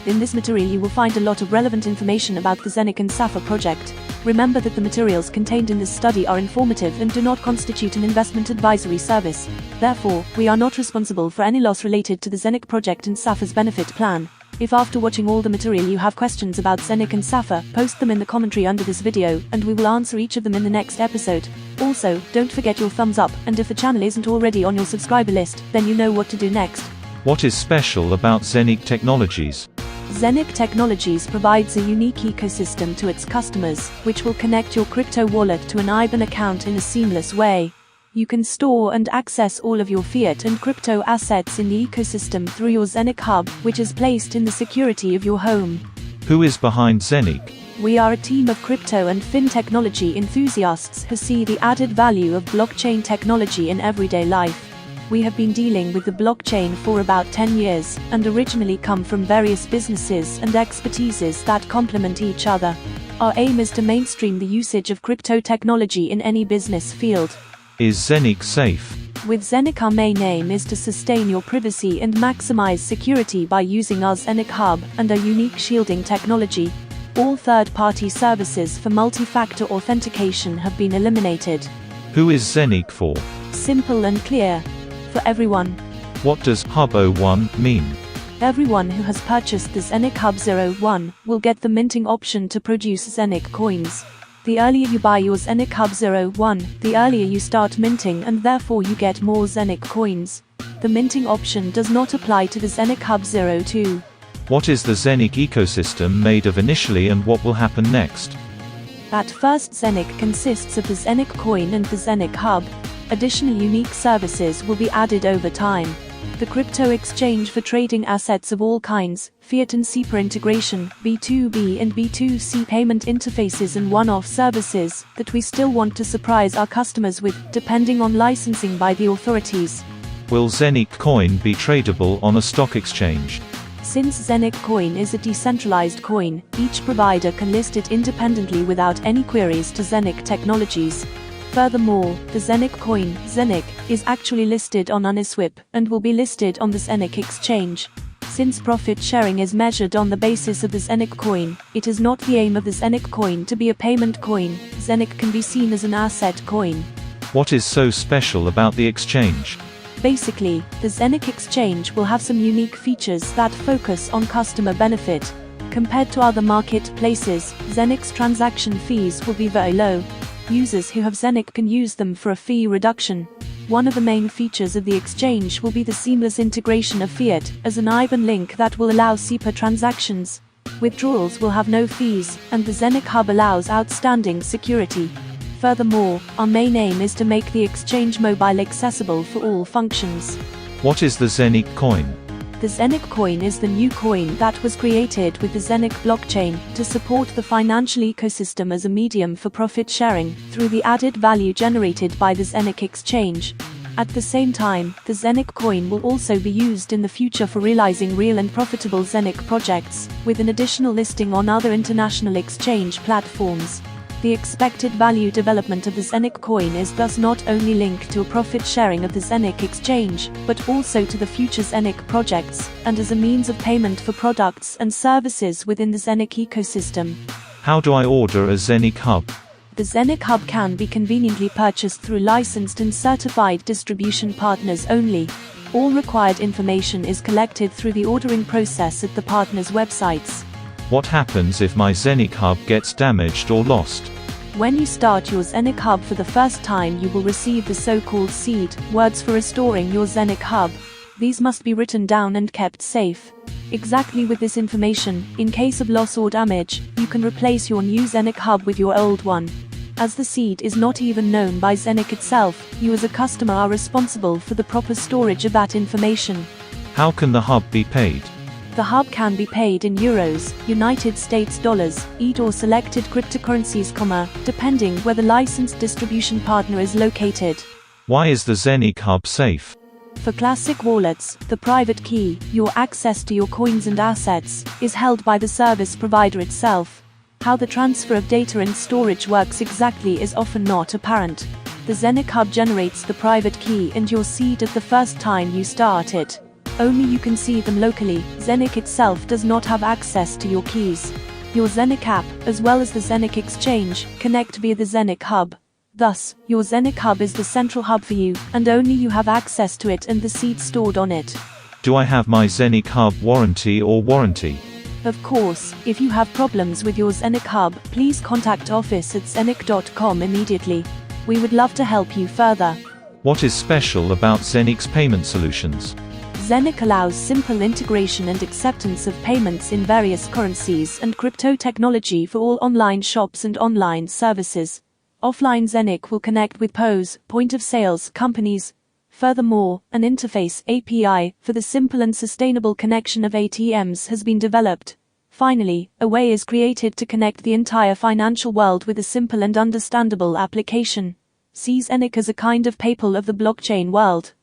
In this material you will find a lot of relevant information about the ZENIQ SAFIR project. Remember that the materials contained in this study are informative and do not constitute an investment advisory service. Therefore, we are not responsible for any loss related to the ZENIQ project and SAFIR's benefit plan. If after watching all the material you have questions about ZENIQ and SAFIR, post them in the commentary under this video, and we will answer each of them in the next episode. Also, don't forget your thumbs up, and if the channel isn't already on your subscriber list, then you know what to do next. What is special about Zeniq Technologies? Zeniq Technologies provides a unique ecosystem to its customers, which will connect your crypto wallet to an IBAN account in a seamless way. You can store and access all of your fiat and crypto assets in the ecosystem through your Zeniq Hub, which is placed in the security of your home. Who is behind Zeniq? We are a team of crypto and fintechnology enthusiasts who see the added value of blockchain technology in everyday life. We have been dealing with the blockchain for about 10 years, and originally come from various businesses and expertises that complement each other. Our aim is to mainstream the usage of crypto technology in any business field. Is Zeniq safe? With Zeniq, our main aim is to sustain your privacy and maximize security by using our Zeniq Hub and our unique shielding technology. All third-party services for multi-factor authentication have been eliminated. Who is Zeniq for? Simple and clear. For everyone. What does Hub 01 mean? Everyone who has purchased the ZENIQ Hub 01 will get the minting option to produce ZENIQ coins. The earlier you buy your ZENIQ Hub 01, the earlier you start minting, and therefore you get more ZENIQ coins. The minting option does not apply to the ZENIQ Hub 02. What is the Zeniq ecosystem made of initially, and what will happen next? At first, ZENIQ consists of the ZENIQ coin and the ZENIQ Hub. Additional unique services will be added over time. The crypto exchange for trading assets of all kinds, fiat and SEPA integration, B2B and B2C payment interfaces, and one-off services that we still want to surprise our customers with, depending on licensing by the authorities. Will Zeniq coin be tradable on a stock exchange? Since ZENIQ coin is a decentralized coin, each provider can list it independently without any queries to Zeniq Technologies. Furthermore, the ZENIQ coin, ZENIQ, is actually listed on Uniswap, and will be listed on the ZENIQ exchange. Since profit sharing is measured on the basis of the ZENIQ coin, it is not the aim of the ZENIQ coin to be a payment coin. ZENIQ can be seen as an asset coin. What is so special about the exchange? Basically, the ZENIQ exchange will have some unique features that focus on customer benefit. Compared to other marketplaces, ZENIQ's transaction fees will be very low. Users who have ZENIQ can use them for a fee reduction. One of the main features of the exchange will be the seamless integration of fiat as an IBAN link that will allow SEPA transactions. Withdrawals will have no fees, and the ZENIQ Hub allows outstanding security. Furthermore, our main aim is to make the exchange mobile accessible for all functions. What is the Zeniq coin? The ZENIQ coin is the new coin that was created with the ZENIQ blockchain to support the financial ecosystem as a medium for profit sharing through the added value generated by the ZENIQ exchange. At the same time, the ZENIQ coin will also be used in the future for realizing real and profitable ZENIQ projects, with an additional listing on other international exchange platforms. The expected value development of the ZENIQ coin is thus not only linked to a profit sharing of the ZENIQ exchange, but also to the future ZENIQ projects, and as a means of payment for products and services within the ZENIQ ecosystem. How do I order a Zeniq Hub? The ZENIQ Hub can be conveniently purchased through licensed and certified distribution partners only. All required information is collected through the ordering process at the partners' websites. What happens if my Zeniq Hub gets damaged or lost? When you start your ZENIQ Hub for the first time, you will receive the so-called seed words for restoring your ZENIQ Hub. These must be written down and kept safe. Exactly with this information, in case of loss or damage, you can replace your new ZENIQ Hub with your old one. As the seed is not even known by ZENIQ itself, you as a customer are responsible for the proper storage of that information. How can the hub be paid? The hub can be paid in euros, United States dollars, ETH or selected cryptocurrencies, depending where the licensed distribution partner is located. Why is the Zeniq Hub safe? For classic wallets, the private key, your access to your coins and assets, is held by the service provider itself. How the transfer of data and storage works exactly is often not apparent. The Zeniq Hub generates the private key and your seed at the first time you start it. Only you can see them locally. Zeniq itself does not have access to your keys. Your Zeniq app, as well as the Zeniq Exchange, connect via the Zeniq Hub. Thus, your Zeniq Hub is the central hub for you, and only you have access to it and the seeds stored on it. Do I have my Zeniq Hub warranty or warranty? Of course, if you have problems with your Zeniq Hub, please contact office@zeniq.com immediately. We would love to help you further. What is special about Zeniq's payment solutions? Zeniq allows simple integration and acceptance of payments in various currencies and crypto technology for all online shops and online services. Offline Zeniq will connect with POS, point of sales companies. Furthermore, an interface API for the simple and sustainable connection of ATMs has been developed. Finally, a way is created to connect the entire financial world with a simple and understandable application. See Zeniq as a kind of PayPal of the blockchain world.